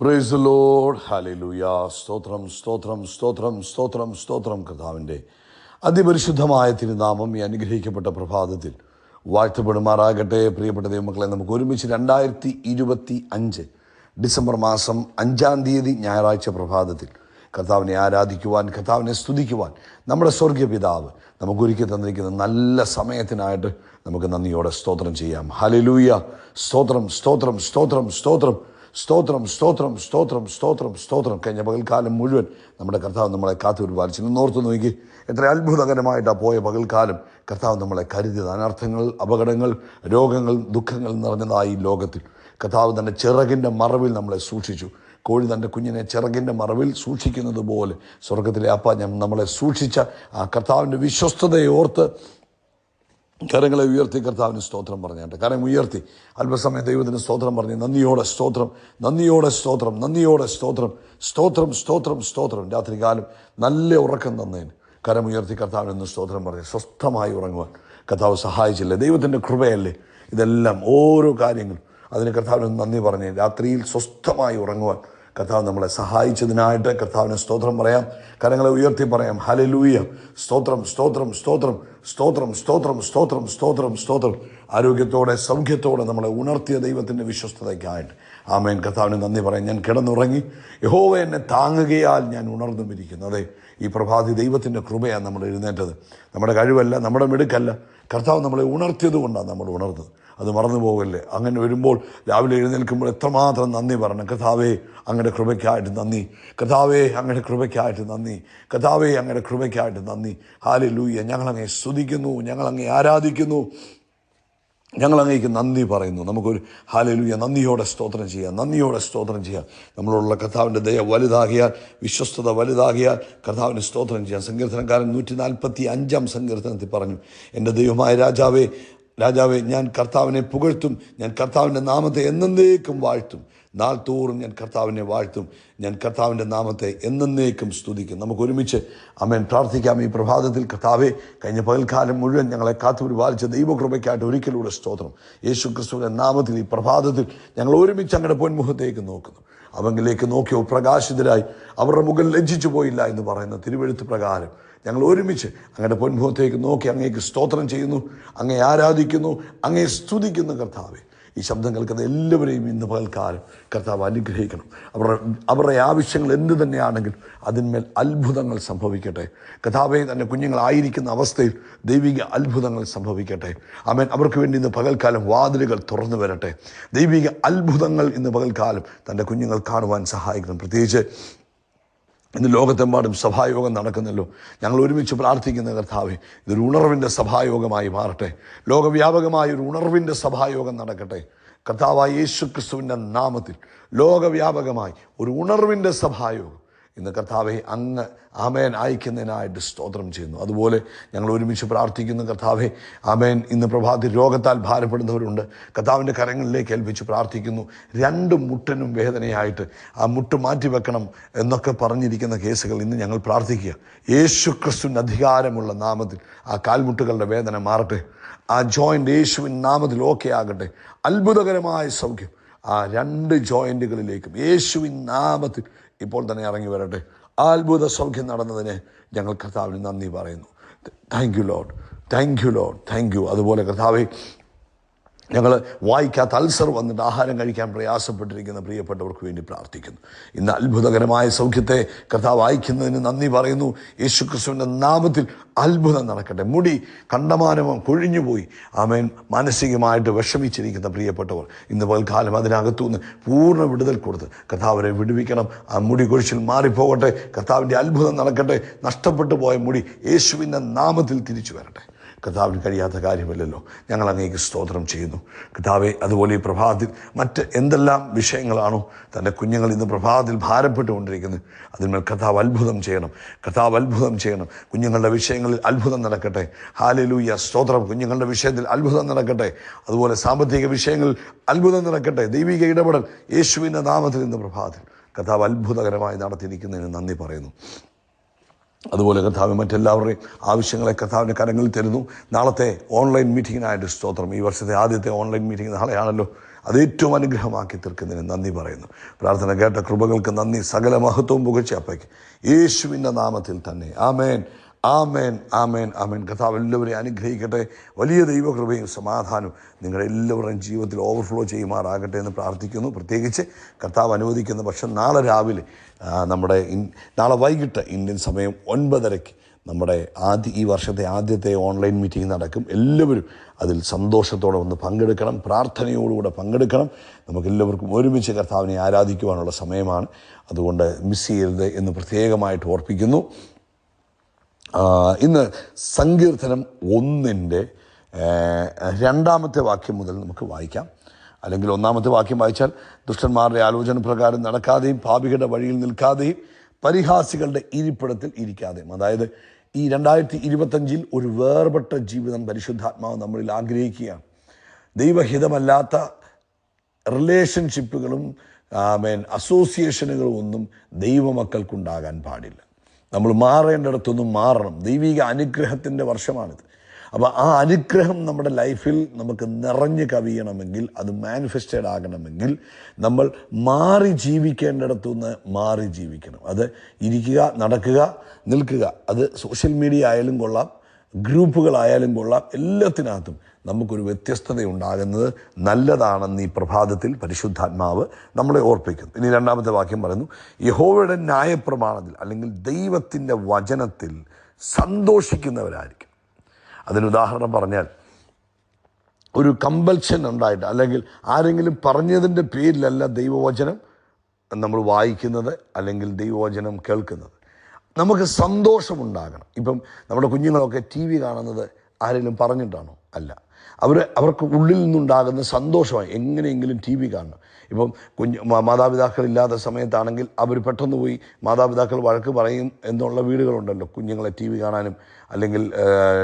Praise the Lord. Hallelujah. സ്തോത്രം സ്തോത്രം സ്തോത്രം സ്തോത്രം സ്തോത്രം. കർത്താവിൻ്റെ അതിപരിശുദ്ധമായ തിരുനാമം ഈ അനുഗ്രഹിക്കപ്പെട്ട പ്രഭാതത്തിൽ വാഴ്ത്തപ്പെടുമാറാകട്ടെ. പ്രിയപ്പെട്ട ദൈവമക്കളെ, നമുക്ക് ഒരുമിച്ച് 2025 ഡിസംബർ മാസം 5-ാം തീയതി ഞായറാഴ്ച പ്രഭാതത്തിൽ കർത്താവിനെ ആരാധിക്കുവാൻ, കർത്താവിനെ സ്തുതിക്കുവാൻ നമ്മുടെ സ്വർഗീയ പിതാവ് നമുക്ക് ഒരുക്കി തന്നിരിക്കുന്ന നല്ല സമയത്തിനായിട്ട് നമുക്ക് നന്ദിയോടെ സ്തോത്രം ചെയ്യാം. ഹല്ലേലൂയ. സ്തോത്രം സ്തോത്രം സ്തോത്രം സ്തോത്രം സ്തോത്രം സ്തോത്രം സ്തോത്രം സ്തോത്രം സ്തോത്രം. കഴിഞ്ഞ പകൽക്കാലം മുഴുവൻ നമ്മുടെ കർത്താവ് നമ്മളെ കാത്തുപരിപാലിച്ചു. ഇന്നോർത്ത് നോക്കി എത്ര അത്ഭുതകരമായിട്ടാണ് പോയ പകൽക്കാലം കർത്താവ് നമ്മളെ കരുതിയത്. അനർത്ഥങ്ങൾ, അപകടങ്ങൾ, രോഗങ്ങൾ, ദുഃഖങ്ങൾ നിറഞ്ഞതായി ലോകത്തിൽ കർത്താവ് തൻ്റെ ചിറകിൻ്റെ മറവിൽ നമ്മളെ സൂക്ഷിച്ചു. കോഴി തൻ്റെ കുഞ്ഞിനെ ചിറകിൻ്റെ മറവിൽ സൂക്ഷിക്കുന്നത് പോലെ സ്വർഗത്തിലെ അപ്പ നമ്മളെ സൂക്ഷിച്ച ആ കർത്താവിൻ്റെ വിശ്വസ്തതയെ ഓർത്ത് കരങ്ങളെ ഉയർത്തി കർത്താവിന് സ്തോത്രം പറഞ്ഞാട്ടെ. കരം ഉയർത്തി അല്പസമയം ദൈവത്തിന് സ്തോത്രം പറഞ്ഞ് നന്ദിയോടെ സ്തോത്രം, നന്ദിയോടെ സ്തോത്രം, നന്ദിയോടെ സ്തോത്രം, സ്തോത്രം സ്തോത്രം സ്തോത്രം. രാത്രികാലം നല്ല ഉറക്കം തന്നതിന് കരമുയർത്തി കർത്താവിനൊന്ന് സ്തോത്രം പറഞ്ഞ് സ്വസ്ഥമായി ഉറങ്ങുവാൻ കർത്താവ് സഹായിച്ചില്ലേ? ദൈവത്തിൻ്റെ കൃപയല്ലേ ഇതെല്ലാം, ഓരോ കാര്യങ്ങളും. അതിന് കർത്താവിനൊന്ന് നന്ദി പറഞ്ഞ് രാത്രിയിൽ സ്വസ്ഥമായി ഉറങ്ങുവാൻ കർത്താവ് നമ്മളെ സഹായിച്ചതിനായിട്ട് കർത്താവിന് സ്തോത്രം പറയാം. കരങ്ങളെ ഉയർത്തി പറയാം. ഹല്ലേലൂയ. സ്തോത്രം സ്തോത്രം സ്തോത്രം സ്തോത്രം സ്തോത്രം സ്തോത്രം സ്തോത്രം സ്തോത്രം. ആരോഗ്യത്തോടെ സൗഖ്യത്തോടെ നമ്മളെ ഉണർത്തിയ ദൈവത്തിൻ്റെ വിശ്വസ്തതയ്ക്കായിട്ട് ആമേൻ. കർത്താവിന് നന്ദി പറയാം. ഞാൻ കിടന്നുറങ്ങി, യഹോവ എന്നെ താങ്ങുകയാൽ ഞാൻ ഉണർന്നുമിരിക്കുന്നു. അതെ, ഈ പ്രഭാതി ദൈവത്തിൻ്റെ കൃപയാണ് നമ്മൾ എഴുന്നേറ്റത്. നമ്മുടെ കഴിവല്ല, നമ്മുടെ മിടുക്കല്ല. കർത്താവ് നമ്മളെ ഉണർത്തിയത് കൊണ്ടാണ് നമ്മൾ ഉണർന്നത്. അത് മറന്നു പോകല്ലേ. അങ്ങനെ വരുമ്പോൾ രാവിലെ എഴുന്നേൽക്കുമ്പോൾ എത്രമാത്രം നന്ദി പറയണം. കർത്താവേ, അങ്ങയുടെ കൃപയ്ക്കായിട്ട് നന്ദി. കർത്താവേ, അങ്ങയുടെ കൃപയ്ക്കായിട്ട് നന്ദി. കർത്താവേ, അങ്ങയുടെ കൃപയ്ക്കായിട്ട് നന്ദി. ഹല്ലേലൂയ. ഞങ്ങളങ്ങേ സ്തുതിക്കുന്നു, ഞങ്ങളങ്ങേ ആരാധിക്കുന്നു, ഞങ്ങളങ്ങേക്ക് നന്ദി പറയുന്നു. നമുക്കൊരു ഹല്ലേലൂയ നന്ദിയോടെ സ്തോത്രം ചെയ്യാം, നന്ദിയോടെ സ്തോത്രം ചെയ്യാം. നമ്മളോടുള്ള കർത്താവിൻ്റെ ദയ വലുതാകിയാൽ, വിശ്വസ്തത വലുതാകിയാൽ കർത്താവിന് സ്തോത്രം ചെയ്യാം. സങ്കീർത്തനക്കാരൻ 145-ാം സങ്കീർത്തനത്തിൽ പറഞ്ഞു, എൻ്റെ ദൈവമായ രാജാവേ, ഞാൻ കർത്താവിനെ പുകഴ്ത്തും, ഞാൻ കർത്താവിൻ്റെ നാമത്തെ എന്നേക്കും വാഴ്ത്തും. നാൾ തോറും ഞാൻ കർത്താവിനെ വാഴ്ത്തും, ഞാൻ കർത്താവിൻ്റെ നാമത്തെ എന്നേക്കും സ്തുതിക്കും. നമുക്ക് ഒരുമിച്ച് ആമേൻ പ്രാർത്ഥിക്കാം. ഈ പ്രഭാതത്തിൽ കർത്താവേ, കഴിഞ്ഞ പകൽക്കാലം മുഴുവൻ ഞങ്ങളെ കാത്തുപരിപാലിച്ച ദൈവകൃപയ്ക്കായിട്ട് ഒരിക്കലൂടെ സ്തോത്രം. യേശു ക്രിസ്തുവിൻ്റെ നാമത്തിൽ ഈ പ്രഭാതത്തിൽ ഞങ്ങൾ ഒരുമിച്ച് അങ്ങയുടെ പൊന്മുഖത്തേക്ക് നോക്കുന്നു. അവങ്കിലേക്ക് നോക്കിയോ പ്രകാശിതരായി അവരുടെ മുഖം ലജ്ജിച്ചു പോയില്ല എന്ന് പറയുന്ന തിരുവെഴുത്ത് പ്രകാരം ഞങ്ങൾ ഒരുമിച്ച് അങ്ങയുടെ പൊന്മുഖത്തേക്ക് നോക്കി അങ്ങേക്ക് സ്തോത്രം ചെയ്യുന്നു, അങ്ങേ ആരാധിക്കുന്നു, അങ്ങേ സ്തുതിക്കുന്നു. കർത്താവേ, ഈ ശബ്ദം കേൾക്കുന്ന എല്ലാവരെയും ഇന്ന് പകൽക്കാലം കർത്താവ് അനുഗ്രഹിക്കണം. അവരുടെ ആവശ്യങ്ങൾ എന്ത് തന്നെയാണെങ്കിലും അതിന്മേൽ അത്ഭുതങ്ങൾ സംഭവിക്കട്ടെ. കർത്താവേ, തന്നെ കുഞ്ഞുങ്ങളായിരിക്കുന്ന അവസ്ഥയിൽ ദൈവിക അത്ഭുതങ്ങൾ സംഭവിക്കട്ടെ. ആമേൻ. അവർക്ക് വേണ്ടി ഇന്ന് പകൽക്കാലം വാതിലുകൾ തുറന്നു വരട്ടെ. ദൈവിക അത്ഭുതങ്ങൾ ഇന്ന് പകൽക്കാലം തൻ്റെ കുഞ്ഞുങ്ങൾ കാണുവാൻ സഹായിക്കണം. പ്രത്യേകിച്ച് ഇന്ന് ലോകത്തെമ്പാടും സഭായോഗം നടക്കുന്നല്ലോ. ഞങ്ങൾ ഒരുമിച്ച് പ്രാർത്ഥിക്കുന്ന കർത്താവേ, ഇതൊരു ഉണർവിൻ്റെ സഭായോഗമായി മാറട്ടെ. ലോകവ്യാപകമായൊരു ഉണർവിൻ്റെ സഭായോഗം നടക്കട്ടെ. കർത്താവായ യേശു ക്രിസ്തുവിൻ്റെ നാമത്തിൽ ലോകവ്യാപകമായി ഒരു ഉണർവിൻ്റെ സഭായോഗം ഇന്ന് കർത്താവെ അങ്ങ് ആമേൻ അയക്കുന്നതിനായിട്ട് സ്തോത്രം ചെയ്യുന്നു. അതുപോലെ ഞങ്ങൾ ഒരുമിച്ച് പ്രാർത്ഥിക്കുന്നു കർത്താവെ, ആമേൻ. ഇന്ന് പ്രഭാതത്തിൽ രോഗത്താൽ ഭാരപ്പെടുന്നവരുണ്ട്. കർത്താവിൻ്റെ കരങ്ങളിലേക്ക് ഏൽപ്പിച്ച് പ്രാർത്ഥിക്കുന്നു. 2 മുട്ടിനും വേദനയായിട്ട് ആ മുട്ട് മാറ്റിവെക്കണം എന്നൊക്കെ പറഞ്ഞിരിക്കുന്ന കേസുകൾ ഇന്ന് ഞങ്ങൾ പ്രാർത്ഥിക്കുക. യേശു ക്രിസ്തുവിൻ്റെ അധികാരമുള്ള നാമത്തിൽ ആ കാൽമുട്ടുകളുടെ വേദന മാറട്ടെ. ആ ജോയിൻ്റ് യേശുവിൻ നാമത്തിൽ ഓക്കെ ആകട്ടെ. അത്ഭുതകരമായ സൗഖ്യം ആ 2 ജോയിൻറ്റുകളിലേക്കും യേശുവിൻ നാമത്തിൽ ഇപ്പോൾ തന്നെ ഇറങ്ങി വരട്ടെ. അത്ഭുത സൗഖ്യം നടന്നതിന് ഞങ്ങൾ കർത്താവിന് നന്ദി പറയുന്നു. Thank you Lord, thank you Lord, thank you. അതുപോലെ കർത്താവെ, ഞങ്ങൾ വായിക്കാത്ത അൾസർ വന്നിട്ട് ആഹാരം കഴിക്കാൻ പ്രയാസപ്പെട്ടിരിക്കുന്ന പ്രിയപ്പെട്ടവർക്ക് വേണ്ടി പ്രാർത്ഥിക്കുന്നു. ഇന്ന് അത്ഭുതകരമായ സൗഖ്യത്തെ കർത്താവ് അയക്കുന്നതിന് നന്ദി പറയുന്നു. യേശു ക്രിസ്തുവിൻ്റെ നാമത്തിൽ അത്ഭുതം നടക്കട്ടെ. മുടി കണ്ടമാനവും കൊഴിഞ്ഞുപോയി ആമേൻ മാനസികമായിട്ട് വിഷമിച്ചിരിക്കുന്ന പ്രിയപ്പെട്ടവർ ഇന്ന് പകൽക്കാലം അതിനകത്തുനിന്ന് പൂർണ്ണ വിടുതൽ കൊടുത്ത് കർത്താവരെ വിടുവിക്കണം. ആ മുടി കൊഴിച്ചിൽ മാറിപ്പോകട്ടെ. കർത്താവിൻ്റെ അത്ഭുതം നടക്കട്ടെ. നഷ്ടപ്പെട്ടു പോയ മുടി യേശുവിൻ്റെ നാമത്തിൽ തിരിച്ചു വരട്ടെ. കർത്താവിന് കഴിയാത്ത കാര്യമല്ലല്ലോ. ഞങ്ങൾ അങ്ങേക്ക് സ്തോത്രം ചെയ്യുന്നു കർത്താവെ. അതുപോലെ ഈ പ്രഭാതത്തിൽ മറ്റ് എന്തെല്ലാം വിഷയങ്ങളാണോ തൻ്റെ കുഞ്ഞുങ്ങൾ ഇന്ന് പ്രഭാതത്തിൽ ഭാരപ്പെട്ടുകൊണ്ടിരിക്കുന്നത്, അതിന്മേൽ കർത്താവ് അത്ഭുതം ചെയ്യണം. കർത്താവ് അത്ഭുതം ചെയ്യണം. കുഞ്ഞുങ്ങളുടെ വിഷയങ്ങളിൽ അത്ഭുതം നടക്കട്ടെ. ഹല്ലേലൂയ. സ്തോത്രം. കുഞ്ഞുങ്ങളുടെ വിഷയത്തിൽ അത്ഭുതം നടക്കട്ടെ. അതുപോലെ സാമ്പത്തിക വിഷയങ്ങളിൽ അത്ഭുതം നടക്കട്ടെ. ദൈവിക ഇടപെടൽ യേശുവിൻ്റെ നാമത്തിൽ ഇന്ന് പ്രഭാതത്തിൽ കർത്താവ് അത്ഭുതകരമായി നടത്തിയിരിക്കുന്നതിന് നന്ദി പറയുന്നു. അതുപോലെ കർത്താവ് മറ്റെല്ലാവരുടെയും ആവശ്യങ്ങളെ കർത്താവിൻ്റെ കരങ്ങളിൽ തരുന്നു. നാളത്തെ ഓൺലൈൻ മീറ്റിങ്ങിനായിട്ട് സ്തോത്രം. ഈ വർഷത്തെ ആദ്യത്തെ ഓൺലൈൻ മീറ്റിംഗ് നാളെയാണല്ലോ. അത് ഏറ്റവും അനുഗ്രഹമാക്കി തീർക്കുന്നതിന് നന്ദി പറയുന്നു. പ്രാർത്ഥന കേട്ട കൃപകൾക്ക് നന്ദി. സകല മഹത്വവും പുകഴ്ച അപ്പയ്ക്ക് യേശുവിൻ്റെ നാമത്തിൽ തന്നെ. ആമേൻ, ആമേൻ, ആമേൻ, ആമേൻ. കർത്താവ് എല്ലാവരെയും അനുഗ്രഹിക്കട്ടെ. വലിയ ദൈവകൃപയും സമാധാനവും നിങ്ങളെല്ലാവരുടെയും ജീവിതത്തിൽ ഓവർഫ്ലോ ചെയ്യുമാറാകട്ടെ എന്ന് പ്രാർത്ഥിക്കുന്നു. പ്രത്യേകിച്ച് കർത്താവ് അനുവദിക്കുന്ന പക്ഷം നാളെ രാവിലെ നാളെ വൈകിട്ട് ഇന്ത്യൻ സമയം 9:30 നമ്മുടെ ഈ വർഷത്തെ ആദ്യത്തെ ഓൺലൈൻ മീറ്റിംഗ് നടക്കും. എല്ലാവരും അതിൽ സന്തോഷത്തോടെ ഒന്ന് പങ്കെടുക്കണം, പ്രാർത്ഥനയോടുകൂടെ പങ്കെടുക്കണം. നമുക്കെല്ലാവർക്കും ഒരുമിച്ച് കർത്താവിനെ ആരാധിക്കുവാനുള്ള സമയമാണ്. അതുകൊണ്ട് മിസ് ചെയ്യരുത് എന്ന് പ്രത്യേകമായിട്ട് ഓർപ്പിക്കുന്നു. ഇന്ന് സങ്കീർത്തനം 1 2 വാക്യം മുതൽ നമുക്ക് വായിക്കാം. അല്ലെങ്കിൽ 1 വാക്യം വായിച്ചാൽ, ദുഷ്ടന്മാരുടെ ആലോചന പ്രകാരം നടക്കാതെയും പാപികളുടെ വഴിയിൽ നിൽക്കാതെയും പരിഹാസികളുടെ ഇരിപ്പിടത്തിൽ ഇരിക്കാതെയും. അതായത് ഈ 2025 ഒരു വേർപെട്ട ജീവിതം പരിശുദ്ധാത്മാവ് നമ്മളിൽ ആഗ്രഹിക്കുകയാണ്. ദൈവഹിതമല്ലാത്ത റിലേഷൻഷിപ്പുകളും അസോസിയേഷനുകളും ഒന്നും ദൈവമക്കൾക്കുണ്ടാകാൻ പാടില്ല. നമ്മൾ മാറേണ്ടിടത്തൊന്നും മാറണം. ദൈവിക അനുഗ്രഹത്തിൻ്റെ വർഷമാണിത്. അപ്പോൾ ആ അനുഗ്രഹം നമ്മുടെ ലൈഫിൽ നമുക്ക് നിറഞ്ഞു കവിയണമെങ്കിൽ, അത് മാനിഫെസ്റ്റഡ് ആകണമെങ്കിൽ നമ്മൾ മാറി ജീവിക്കേണ്ടിടത്തുനിന്ന് മാറി ജീവിക്കണം. അത് ഇരിക്കുക, നടക്കുക, നിൽക്കുക, അത് സോഷ്യൽ മീഡിയ ആയാലും കൊള്ളാം, ഗ്രൂപ്പുകളായാലും കൊള്ളാം, എല്ലാത്തിനകത്തും നമുക്കൊരു വ്യത്യസ്തത ഉണ്ടാകുന്നത് നല്ലതാണെന്ന് ഈ പ്രഭാതത്തിൽ പരിശുദ്ധാത്മാവ് നമ്മളെ ഓർപ്പിക്കുന്നു. ഇനി 2 വാക്യം പറയുന്നു, യഹോവയുടെ ന്യായപ്രമാണത്തിൽ അല്ലെങ്കിൽ ദൈവത്തിൻ്റെ വചനത്തിൽ സന്തോഷിക്കുന്നവരായിരിക്കും. അതിനുദാഹരണം പറഞ്ഞാൽ, ഒരു കമ്പൽഷൻ ഉണ്ടായിട്ട് അല്ലെങ്കിൽ ആരെങ്കിലും പറഞ്ഞതിൻ്റെ പേരിലല്ല ദൈവവചനം നമ്മൾ വായിക്കുന്നത് അല്ലെങ്കിൽ ദൈവവചനം കേൾക്കുന്നത്. നമുക്ക് സന്തോഷമുണ്ടാകണം. ഇപ്പം നമ്മുടെ കുഞ്ഞുങ്ങളൊക്കെ TV കാണുന്നത് ആരെങ്കിലും പറഞ്ഞിട്ടാണോ? അല്ല, അവർക്ക് ഉള്ളിൽ നിന്നുണ്ടാകുന്ന സന്തോഷമായി എങ്ങനെയെങ്കിലും TV കാണണം. ഇപ്പം മാതാപിതാക്കളില്ലാത്ത സമയത്താണെങ്കിൽ അവർ പെട്ടെന്ന് പോയി മാതാപിതാക്കൾ വഴക്ക് പറയും എന്നുള്ള വീടുകളുണ്ടല്ലോ. കുഞ്ഞുങ്ങളെ TV കാണാനും അല്ലെങ്കിൽ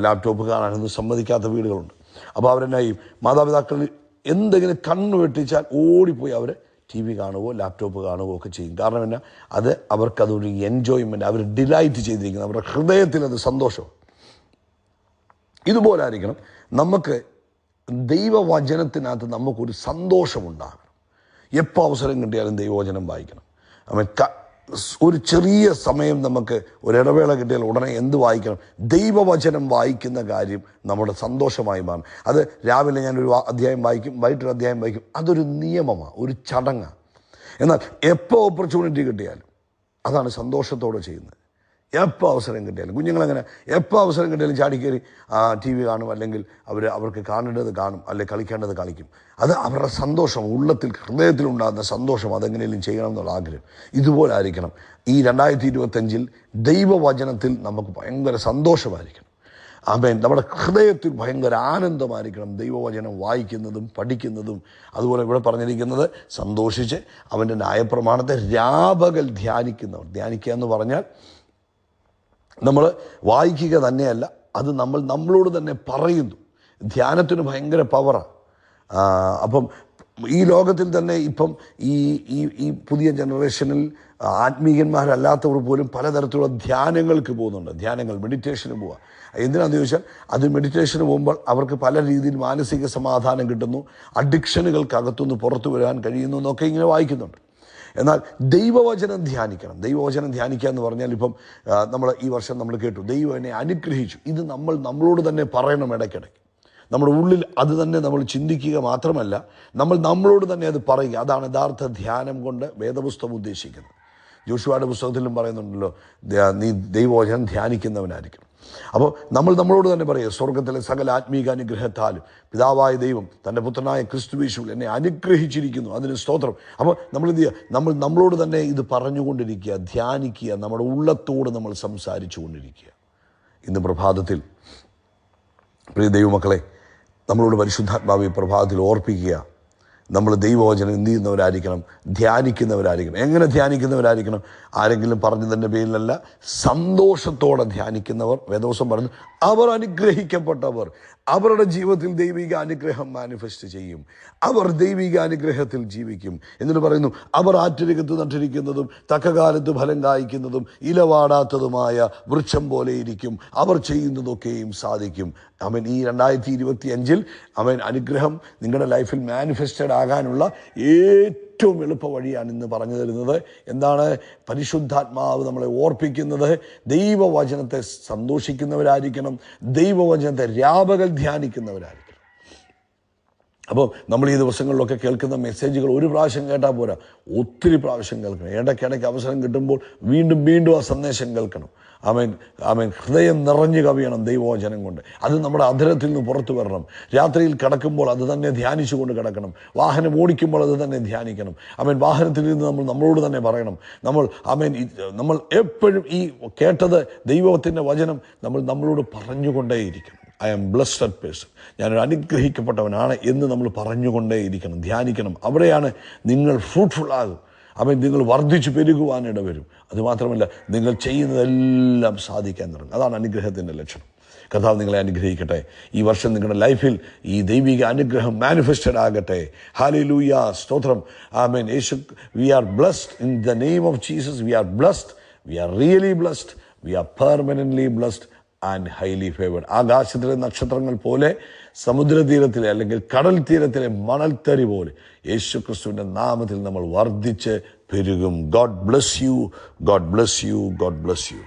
ലാപ്ടോപ്പ് കാണാനൊന്നും സമ്മതിക്കാത്ത വീടുകളുണ്ട്. അപ്പോൾ അവരെന്നായി മാതാപിതാക്കൾ എന്തെങ്കിലും കണ്ണ് വെട്ടിച്ചാൽ ഓടിപ്പോയി അവർ TV കാണുകയോ ലാപ്ടോപ്പ് കാണുകയോ ഒക്കെ ചെയ്യും. കാരണം എന്നാ, അത് അവർക്കതൊരു എൻജോയ്മെൻറ്റ്, അവർ ഡിലൈറ്റ് ചെയ്തിരിക്കുന്നത്, അവരുടെ ഹൃദയത്തിൽ അത് സന്തോഷം. ഇതുപോലെ ആയിരിക്കണം നമുക്ക് ദൈവവചനത്തിനകത്ത് നമുക്കൊരു സന്തോഷമുണ്ടാകണം. എപ്പോൾ അവസരം കിട്ടിയാലും ദൈവവചനം വായിക്കണം. ഒരു ചെറിയ സമയം നമുക്ക് ഒരിടവേള കിട്ടിയാൽ ഉടനെ എന്ത് വായിക്കണം? ദൈവവചനം വായിക്കുന്ന കാര്യം നമ്മുടെ സന്തോഷമായി മാറും. അത് രാവിലെ ഞാനൊരു അധ്യായം വായിക്കും, വൈകിട്ടൊരു അധ്യായം വായിക്കും. അതൊരു നിയമമാണ്, ഒരു ചടങ്ങാണ്. എന്നാൽ എപ്പോൾ ഓപ്പർച്യൂണിറ്റി കിട്ടിയാലും അതാണ് സന്തോഷത്തോടെ ചെയ്യുന്നത്. എപ്പോൾ അവസരം കിട്ടിയാലും കുഞ്ഞുങ്ങളങ്ങനെ എപ്പോൾ അവസരം കിട്ടിയാലും ചാടിക്കയറി TV കാണും, അല്ലെങ്കിൽ അവർക്ക് കാണേണ്ടത് കാണും, അല്ലെങ്കിൽ കളിക്കേണ്ടത് കളിക്കും. അത് അവരുടെ സന്തോഷം, ഉള്ളത്തിൽ ഹൃദയത്തിലുണ്ടാകുന്ന സന്തോഷം, അതെങ്ങനെയും ചെയ്യണം എന്നുള്ള ആഗ്രഹം. ഇതുപോലെ ആയിരിക്കണം ഈ 2025 ദൈവവചനത്തിൽ നമുക്ക് ഭയങ്കര സന്തോഷമായിരിക്കണം. ആമേൻ. നമ്മുടെ ഹൃദയത്തിൽ ഭയങ്കര ആനന്ദമായിരിക്കണം ദൈവവചനം വായിക്കുന്നതും പഠിക്കുന്നതും. അതുപോലെ ഇവിടെ പറഞ്ഞിരിക്കുന്നത്, സന്തോഷിച്ച് അവൻ്റെ ന്യായപ്രമാണത്തെ രാപകൽ ധ്യാനിക്കുക എന്ന് പറഞ്ഞാൽ നമ്മൾ വായിക്കുക തന്നെയല്ല, അത് നമ്മളോട് തന്നെ പറയുന്നു. ധ്യാനത്തിന് ഭയങ്കര പവറാണ്. അപ്പം ഈ ലോകത്തിൽ തന്നെ ഇപ്പം ഈ പുതിയ ജനറേഷനിൽ ആത്മീയന്മാരല്ലാത്തവർ പോലും പലതരത്തിലുള്ള ധ്യാനങ്ങൾക്ക് പോകുന്നുണ്ട്. മെഡിറ്റേഷന് പോവുക. എന്തിനാണെന്ന് ചോദിച്ചാൽ, അത് മെഡിറ്റേഷന് പോകുമ്പോൾ അവർക്ക് പല രീതിയിൽ മാനസിക സമാധാനം കിട്ടുന്നു, അഡിക്ഷനുകൾക്കകത്തുനിന്ന് പുറത്തു വരാൻ കഴിയുന്നു എന്നൊക്കെ ഇങ്ങനെ വായിക്കുന്നുണ്ട്. എന്നാൽ ദൈവവചനം ധ്യാനിക്കണം. ദൈവവചനം ധ്യാനിക്കുക എന്ന് പറഞ്ഞാൽ, ഇപ്പം ഈ വർഷം നമ്മൾ കേട്ടു, ദൈവം എന്നെ അനുഗ്രഹിച്ചു. ഇത് നമ്മളോട് തന്നെ പറയണം. ഇടയ്ക്കിടയ്ക്ക് നമ്മുടെ ഉള്ളിൽ അത് തന്നെ നമ്മൾ ചിന്തിക്കുക മാത്രമല്ല, നമ്മളോട് തന്നെ അത് പറയുക. അതാണ് യഥാർത്ഥ ധ്യാനം കൊണ്ട് വേദപുസ്തകം ഉദ്ദേശിക്കുന്നത്. ജോഷുവയുടെ പുസ്തകത്തിലും പറയുന്നുണ്ടല്ലോ, നീ ദൈവവചനം ധ്യാനിക്കുന്നവനായിരിക്കും. അപ്പോൾ നമ്മളോട് തന്നെ പറയുക, സ്വർഗത്തിലെ സകല ആത്മീക അനുഗ്രഹത്താലും പിതാവായ ദൈവം തൻ്റെ പുത്രനായ ക്രിസ്തുയേശുവിൽ എന്നെ അനുഗ്രഹിച്ചിരിക്കുന്നു, അതിന് സ്തോത്രം. അപ്പോൾ നമ്മൾ എന്ത് ചെയ്യുക? നമ്മളോട് തന്നെ ഇത് പറഞ്ഞുകൊണ്ടിരിക്കുക, ധ്യാനിക്കുക, നമ്മുടെ ഉള്ളത്തോട് നമ്മൾ സംസാരിച്ചു കൊണ്ടിരിക്കുക. ഇന്ന് പ്രഭാതത്തിൽ പ്രിയ ദൈവമക്കളെ, നമ്മളോട് പരിശുദ്ധാത്മാവ് ഈ പ്രഭാതത്തിൽ ഓർപ്പിക്കുക, നമ്മൾ ദൈവവചനം എന്ത് ചെയ്യുന്നവരായിരിക്കണം? ധ്യാനിക്കുന്നവരായിരിക്കണം. എങ്ങനെ ധ്യാനിക്കുന്നവരായിരിക്കണം? ആരെങ്കിലും പറഞ്ഞതിൻ്റെ പേരിലല്ല, സന്തോഷത്തോടെ ധ്യാനിക്കുന്നവർ. വേദവസം പറഞ്ഞു, അവർ അനുഗ്രഹിക്കപ്പെട്ടവർ. അവരുടെ ജീവിതത്തിൽ ദൈവിക അനുഗ്രഹം മാനിഫെസ്റ്റ് ചെയ്യും. അവർ ദൈവിക അനുഗ്രഹത്തിൽ ജീവിക്കും. എന്നിട്ട് പറയുന്നു, അവർ ആറ്റിരകത്ത് നട്ടിരിക്കുന്നതും തക്കകാലത്ത് ഫലം കായ്ക്കുന്നതും ഇലവാടാത്തതുമായ വൃക്ഷം പോലെ ഇരിക്കും. അവർ ചെയ്യുന്നതൊക്കെയും സാധിക്കും. അവൻ ഈ 2025 അവൻ അനുഗ്രഹം നിങ്ങളുടെ ലൈഫിൽ മാനിഫെസ്റ്റഡ് ആകാനുള്ള ഏറ്റവും എളുപ്പ വഴിയാണ് ഇന്ന് പറഞ്ഞു തരുന്നത്. എന്താണ്? പരിശുദ്ധാത്മാവ് നമ്മളെ ഓർപ്പിക്കുന്നത്, ദൈവവചനത്തെ സന്തോഷിക്കുന്നവരായിരിക്കണം, ദൈവവചനത്തെ രാപകൽ ധ്യാനിക്കുന്നവരായിരിക്കണം. അപ്പോൾ നമ്മൾ ഈ ദിവസങ്ങളിലൊക്കെ കേൾക്കുന്ന മെസ്സേജുകൾ ഒരു പ്രാവശ്യം കേട്ടാൽ പോരാ, ഒത്തിരി പ്രാവശ്യം കേൾക്കണം. ഇടയ്ക്കിടയ്ക്ക് അവസരം കിട്ടുമ്പോൾ വീണ്ടും വീണ്ടും ആ സന്ദേശം കേൾക്കണം. ആമേൻ. ഹൃദയം നിറഞ്ഞു കവിയണം ദൈവവചനം കൊണ്ട്. അത് നമ്മുടെ അധരത്തിൽ നിന്ന് പുറത്തു വരണം. രാത്രിയിൽ കിടക്കുമ്പോൾ അത് തന്നെ ധ്യാനിച്ചു കൊണ്ട് കിടക്കണം. വാഹനം ഓടിക്കുമ്പോൾ അത് തന്നെ ധ്യാനിക്കണം. വാഹനത്തിൽ നിന്ന് നമ്മളോട് തന്നെ പറയണം. നമ്മൾ എപ്പോഴും ഈ കേട്ടത് ദൈവത്തിൻ്റെ വചനം നമ്മളോട് പറഞ്ഞുകൊണ്ടേയിരിക്കണം. ഐ ആം ബ്ലെസ്ഡ് പേഴ്സൺ, ഞാനൊരു അനുഗ്രഹിക്കപ്പെട്ടവനാണ് എന്ന് നമ്മൾ പറഞ്ഞുകൊണ്ടേയിരിക്കണം, ധ്യാനിക്കണം. അവിടെയാണ് നിങ്ങൾ ഫ്രൂട്ട്ഫുള്ളാകും. നിങ്ങൾ വർദ്ധിച്ചു പെരുകുവാനിട വരും. അതുമാത്രമല്ല, നിങ്ങൾ ചെയ്യുന്നതെല്ലാം സാധിക്കാൻ തുടങ്ങും. അതാണ് അനുഗ്രഹത്തിൻ്റെ ലക്ഷണം. കർത്താവ് നിങ്ങളെ അനുഗ്രഹിക്കട്ടെ. ഈ വർഷം നിങ്ങളുടെ ലൈഫിൽ ഈ ദൈവിക അനുഗ്രഹം മാനിഫെസ്റ്റഡ് ആകട്ടെ. ഹല്ലേലൂയ, സ്തോത്രം. ആമേൻ. യേശു, we are blessed in the name of Jesus. We are blessed, we are really blessed, we are permanently blessed and highly favoured. ആകാശത്തിലെ നക്ഷത്രങ്ങൾ പോലെ, സമുദ്രതീരത്തിലെ അല്ലെങ്കിൽ കടൽ തീരത്തിലെ മണൽത്തരി പോലെ യേശു ക്രിസ്തുവിൻ്റെ നാമത്തിൽ നമ്മൾ വർദ്ധിച്ച് പെരുകും. God bless you, God bless you, God bless U.